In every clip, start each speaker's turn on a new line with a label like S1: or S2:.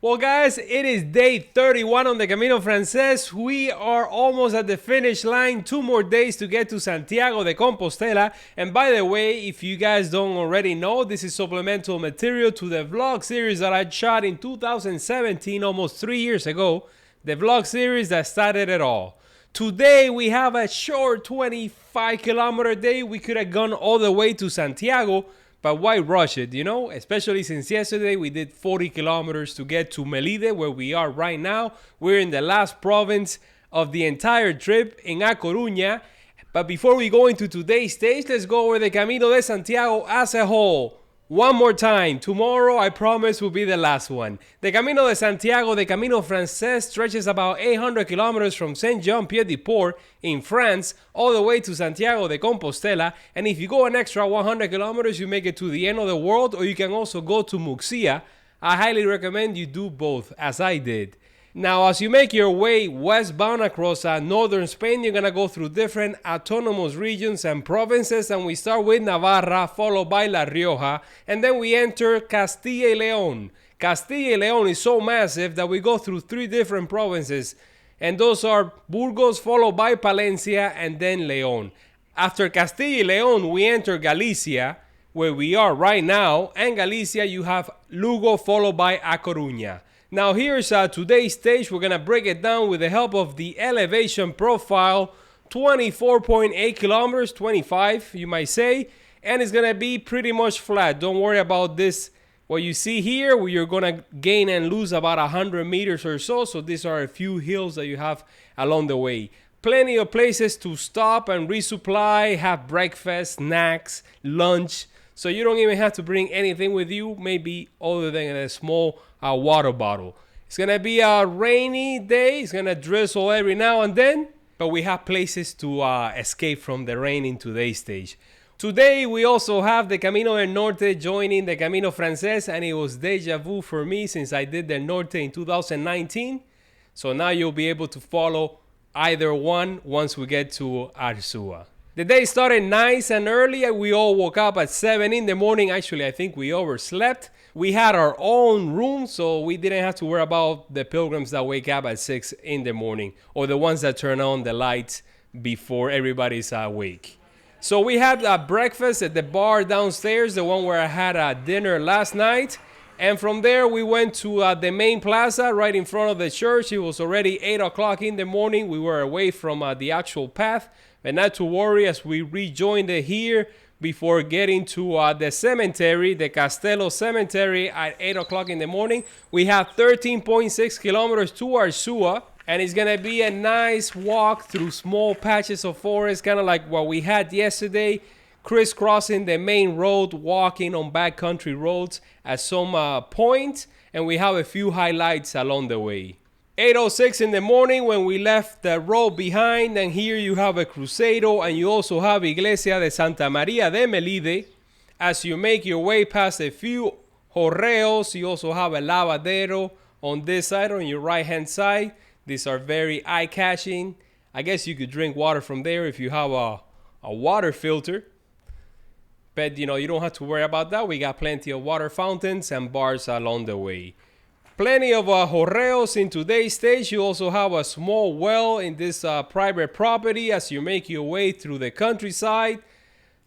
S1: Well, guys, it is day 31 on the Camino Francés. We are almost at the finish line. 2 more days to get to Santiago de Compostela. And by the way, if you guys don't already know, this is supplemental material to the vlog series that I shot in 2017, almost 3 years ago. The vlog series that started it all. Today, we have a short 25-kilometer day. We could have gone all the way to Santiago, but why rush it, you know? Especially since yesterday we did 40 kilometers to get to Melide, where we are right now. We're in the last province of the entire trip in Coruña. But before we go into today's stage, let's go over the Camino de Santiago as a whole. One more time. Tomorrow, I promise, will be the last one. The Camino de Santiago, the Camino Francés, stretches about 800 kilometers from Saint-Jean-Pied-de-Port in France all the way to Santiago de Compostela. And if you go an extra 100 kilometers, you make it to the end of the world, or you can also go to Muxia. I highly recommend you do both, as I did. Now, as you make your way westbound across northern Spain, you're going to go through different autonomous regions and provinces, and we start with Navarra, followed by La Rioja, and then we enter Castilla y León. Castilla y León is so massive that we go through 3 different provinces, and those are Burgos, followed by Palencia, and then León. After Castilla y León, we enter Galicia, where we are right now, and Galicia, you have Lugo, followed by A Coruña. Now here's today's stage. We're going to break it down with the help of the elevation profile. 24.8 kilometers, 25 you might say. And it's going to be pretty much flat. Don't worry about this. What you see here, where you're going to gain and lose about 100 meters or so. So these are a few hills that you have along the way. Plenty of places to stop and resupply, have breakfast, snacks, lunch. So you don't even have to bring anything with you, maybe other than a small water bottle. It's going to be a rainy day. It's going to drizzle every now and then. But we have places to escape from the rain in today's stage. Today, we also have the Camino del Norte joining the Camino Francés. And it was deja vu for me since I did the Norte in 2019. So now you'll be able to follow either one once we get to Arzúa. The day started nice and early. We all woke up at 7 in the morning. Actually, I think we overslept. We had our own room, so we didn't have to worry about the pilgrims that wake up at 6 in the morning or the ones that turn on the lights before everybody's awake. So we had breakfast at the bar downstairs, the one where I had dinner last night. And from there, we went to the main plaza right in front of the church. It was already 8 o'clock in the morning. We were away from the actual path. But not to worry, as we rejoined it here before getting to the cemetery, the Castello Cemetery at 8 o'clock in the morning. We have 13.6 kilometers to Arzúa, and it's going to be a nice walk through small patches of forest, kind of like what we had yesterday, crisscrossing the main road, walking on backcountry roads at some point, and we have a few highlights along the way. 8:06 in the morning when we left the road behind, and here you have a Cruzeiro, and you also have Iglesia de Santa Maria de Melide. As you make your way past a few horreos, you also have a lavadero on this side, on your right hand side. These are very eye-catching. I guess you could drink water from there if you have a water filter. But you know, you don't have to worry about that. We got plenty of water fountains and bars along the way. Plenty of horreos in today's stage. You also have a small well in this private property as you make your way through the countryside.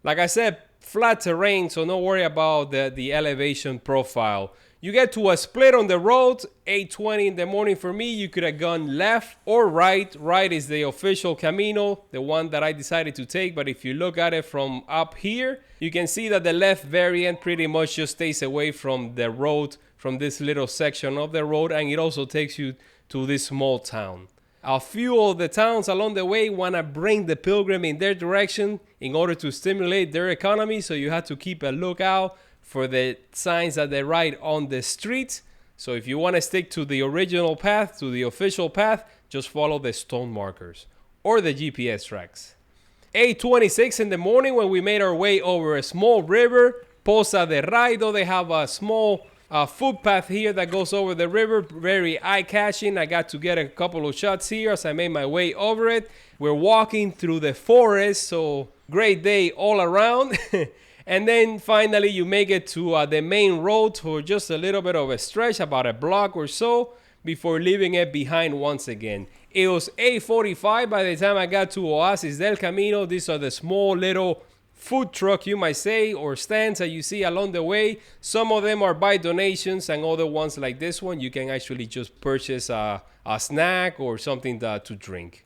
S1: Like I said, flat terrain, so don't worry about the elevation profile. You get to a split on the road, 8:20 in the morning for me. You could have gone left or right. Right is the official Camino, the one that I decided to take. But if you look at it from up here, you can see that the left variant pretty much just stays away from the road, from this little section of the road, and it also takes you to this small town. A few of the towns along the way want to bring the pilgrim in their direction in order to stimulate their economy, so you have to keep a lookout for the signs that they write on the street. So if you want to stick to the original path, to the official path, just follow the stone markers or the GPS tracks. 8:26 in the morning when we made our way over a small river, Poza de Raido. They have a small footpath here that goes over the river, very eye-catching. I got to get a couple of shots here as I made my way over it. We're walking through the forest, so great day all around. And then finally you make it to the main road for just a little bit of a stretch, about a block or so, before leaving it behind once again. It was 8:45 by the time I got to Oasis del Camino. These are the small little food truck, you might say, or stands that you see along the way. Some of them are by donations, and other ones like this one, you can actually just purchase a snack or something to drink.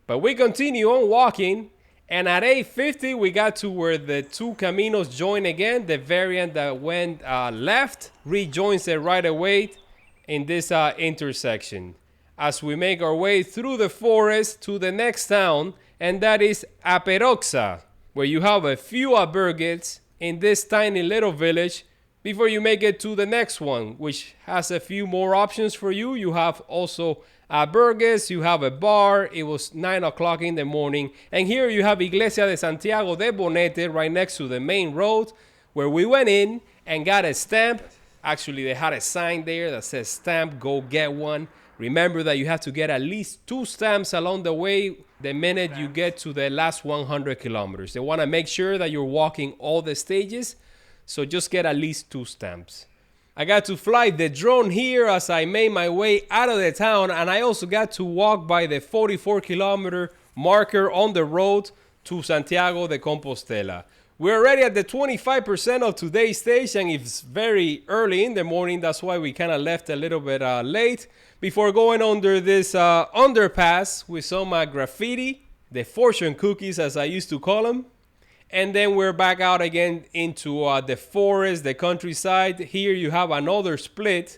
S1: But we continue on walking, and at 8:50 we got to where the two caminos join again. The variant that went left rejoins it right away in this intersection, as we make our way through the forest to the next town, and that is Peroxa, where you have a few albergues in this tiny little village before you make it to the next one, which has a few more options for you. You have also albergues, you have a bar. It was 9 o'clock in the morning, and here you have Iglesia de Santiago de Bonete right next to the main road, where we went in and got a stamp. Actually, they had a sign there that says stamp, go get one. Remember that you have to get at least 2 stamps along the way the minute you get to the last 100 kilometers. They want to make sure that you're walking all the stages, so just get at least 2 stamps. I got to fly the drone here as I made my way out of the town, and I also got to walk by the 44-kilometer marker on the road to Santiago de Compostela. We're already at the 25% of today's stage, and it's very early in the morning. That's why we kind of left a little bit late before going under this underpass with some graffiti, the fortune cookies as I used to call them. And then we're back out again into the forest, the countryside. Here you have another split,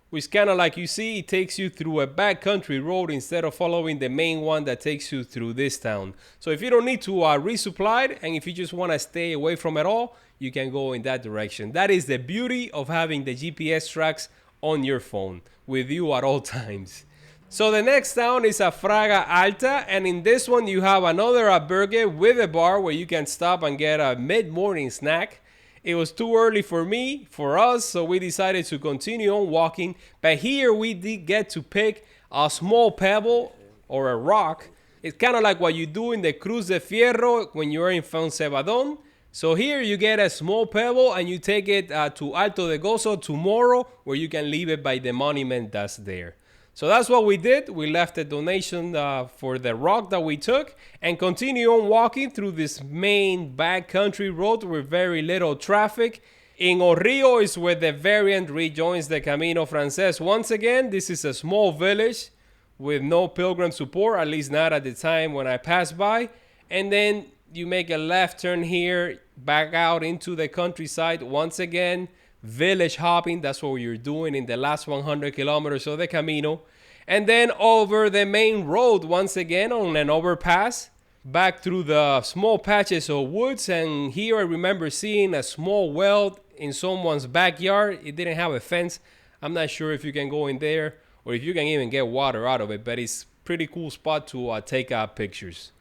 S1: which kind of like you see, it takes you through a backcountry road instead of following the main one that takes you through this town. So if you don't need to resupply it, and if you just want to stay away from it all, you can go in that direction. That is the beauty of having the GPS tracks on your phone with you at all times. So the next town is Fraga Alta, and in this one you have another albergue with a bar where you can stop and get a mid-morning snack. It was too early for us, so we decided to continue on walking. But here we did get to pick a small pebble or a rock. It's kind of like what you do in the Cruz de Fierro when you're in Foncebadón. So here you get a small pebble and you take it to Alto de Gozo tomorrow, where you can leave it by the monument that's there. So that's what we did. We left a donation for the rock that we took and continue on walking through this main backcountry road with very little traffic. In Outeiro is where the variant rejoins the Camino Frances. Once again, this is a small village with no pilgrim support, at least not at the time when I passed by. And then you make a left turn here, back out into the countryside once again. Village hopping, that's what you're doing in the last 100 kilometers of the Camino. And then over the main road once again on an overpass, back through the small patches of woods. And here I remember seeing a small well in someone's backyard. It didn't have a fence. I'm not sure if you can go in there or if you can even get water out of it, but it's a pretty cool spot to take pictures.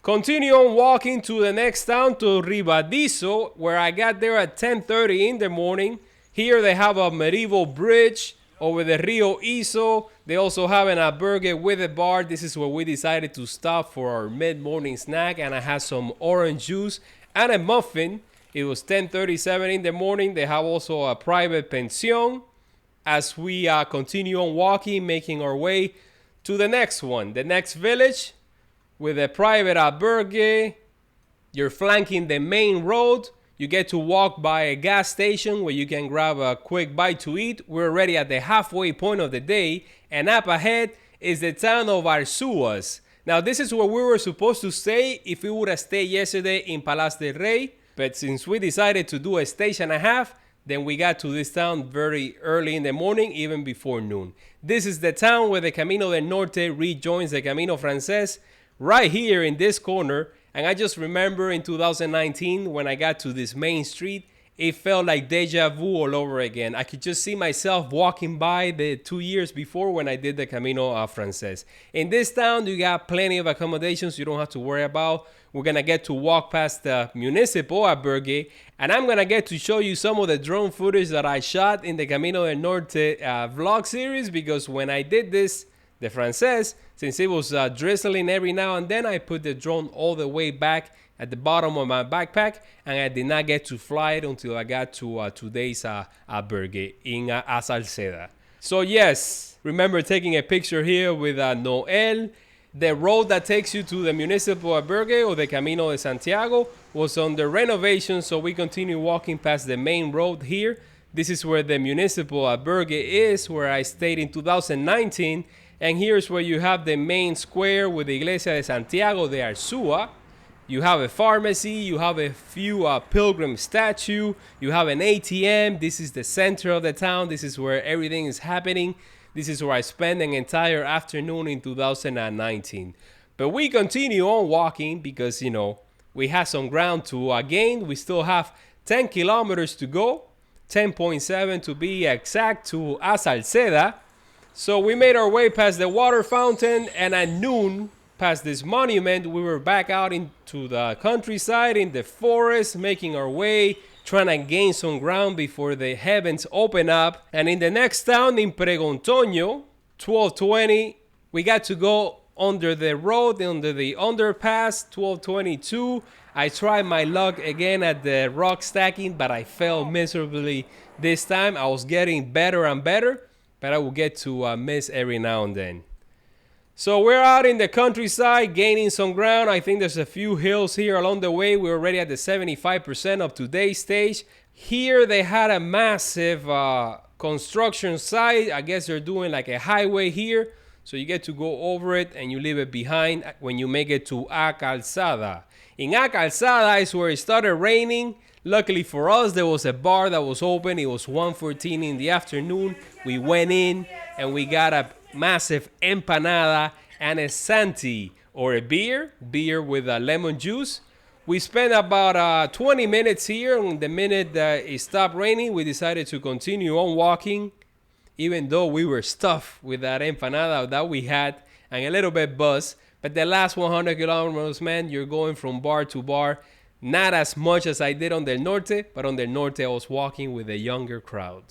S1: Continue on walking to the next town, to Ribadiso, where I got there at 10:30 in the morning. Here they have a medieval bridge over the Rio Iso. They also have an albergue with a bar. This is where we decided to stop for our mid-morning snack, and I had some orange juice and a muffin. It was 10:37 in the morning. They have also a private pension. As we continue on walking, making our way to the next one, the next village, with a private albergue. You're flanking the main road. You get to walk by a gas station where you can grab a quick bite to eat. We're already at the halfway point of the day, and up ahead is the town of Arzúa. Now this is where we were supposed to stay if we would have stayed yesterday in Palacio del Rey, but since we decided to do a stage and a half, then we got to this town very early in the morning, even before noon. This is the town where the Camino del Norte rejoins the Camino Frances, right here in this corner. And I just remember in 2019 when I got to this main street, it felt like deja vu all over again. I could just see myself walking by the 2 years before when I did the Camino Frances. In this town, you got plenty of accommodations you don't have to worry about. We're going to get to walk past the municipal albergue, and I'm going to get to show you some of the drone footage that I shot in the Camino del Norte vlog series, because when I did this, the Frances, since it was drizzling every now and then, I put the drone all the way back at the bottom of my backpack, and I did not get to fly it until I got to today's albergue in Salceda. So yes, remember taking a picture here with Noel. The road that takes you to the municipal albergue or the Camino de Santiago was under renovation, so we continue walking past the main road here. This is where the municipal albergue is, where I stayed in 2019. And here's where you have the main square with the Iglesia de Santiago de Arzúa. You have a pharmacy, you have a few pilgrim statue, you have an ATM. This is the center of the town. This is where everything is happening. This is where I spent an entire afternoon in 2019. But we continue on walking because, you know, we have some ground to gain. We still have 10 kilometers to go, 10.7 to be exact, to Salceda. So we made our way past the water fountain, and at noon, past this monument, we were back out into the countryside, in the forest, making our way, trying to gain some ground before the heavens open up. And in the next town, in Pregontoño, 1220, we got to go under the road, under the underpass, 1222. I tried my luck again at the rock stacking, but I failed miserably this time. I was getting better and better, but I will get to miss every now and then. So we're out in the countryside, gaining some ground. I think there's a few hills here along the way. We're already at the 75% of today's stage. Here they had a massive construction site. I guess they're doing like a highway here. So you get to go over it and you leave it behind when you make it to Calzada. In Calzada is where it started raining. Luckily for us, there was a bar that was open. It was 1:14 in the afternoon. We went in and we got a massive empanada and a Santi, or a beer with lemon juice. We spent about 20 minutes here, and the minute that it stopped raining, we decided to continue on walking, even though we were stuffed with that empanada that we had and a little bit buzzed. But the last 100 kilometers, man, you're going from bar to bar. Not as much as I did on the Norte, but on the Norte I was walking with a younger crowd.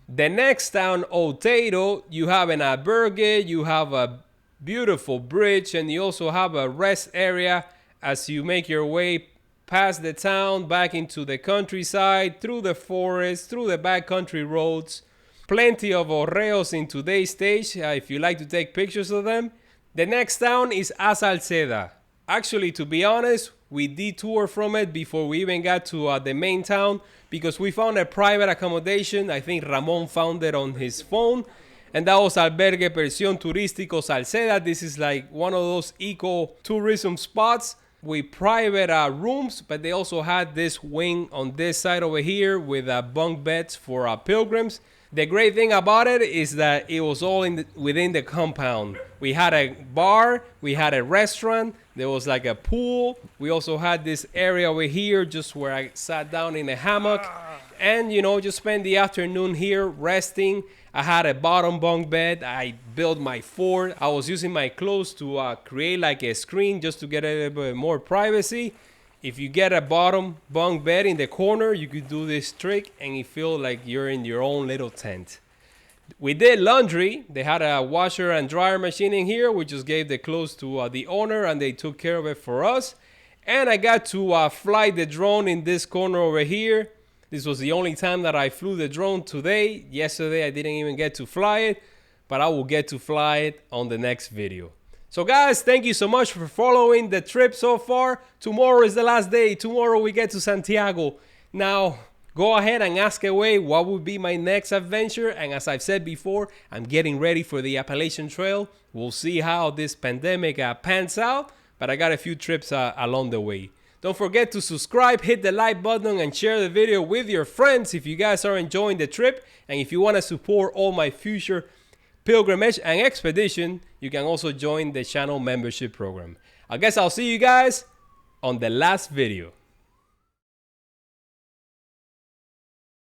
S1: The next town, Outeiro, you have an albergue, you have a beautiful bridge, and you also have a rest area as you make your way past the town, back into the countryside, through the forest, through the backcountry roads. Plenty of orreos in today's stage, if you like to take pictures of them. The next town is Salceda. Actually, to be honest, we detoured from it before we even got to the main town, because we found a private accommodation. I think Ramon found it on his phone, and that was Albergue Pensión Turístico Salceda. This is like one of those eco-tourism spots with private rooms, but they also had this wing on this side over here with bunk beds for pilgrims. The great thing about it is that it was all within the compound. We had a bar, we had a restaurant, there was like a pool. We also had this area over here just where I sat down in a hammock and, you know, just spent the afternoon here resting. I had a bottom bunk bed. I built my fort. I was using my clothes to create like a screen just to get a little bit more privacy. If you get a bottom bunk bed in the corner, you could do this trick and you feel like you're in your own little tent. We did laundry. They had a washer and dryer machine in here. We just gave the clothes to the owner and they took care of it for us. And I got to fly the drone in this corner over here. This was the only time that I flew the drone today. Yesterday I didn't even get to fly it, but I will get to fly it on the next video. So guys, thank you so much for following the trip so far. Tomorrow is the last day. Tomorrow we get to Santiago. Now, go ahead and ask away what would be my next adventure. And as I've said before, I'm getting ready for the Appalachian Trail. We'll see how this pandemic pans out, but I got a few trips along the way. Don't forget to subscribe, hit the like button, and share the video with your friends if you guys are enjoying the trip. And if you want to support all my future pilgrimage and expedition, you can also join the channel membership program. I guess I'll see you guys on the last video.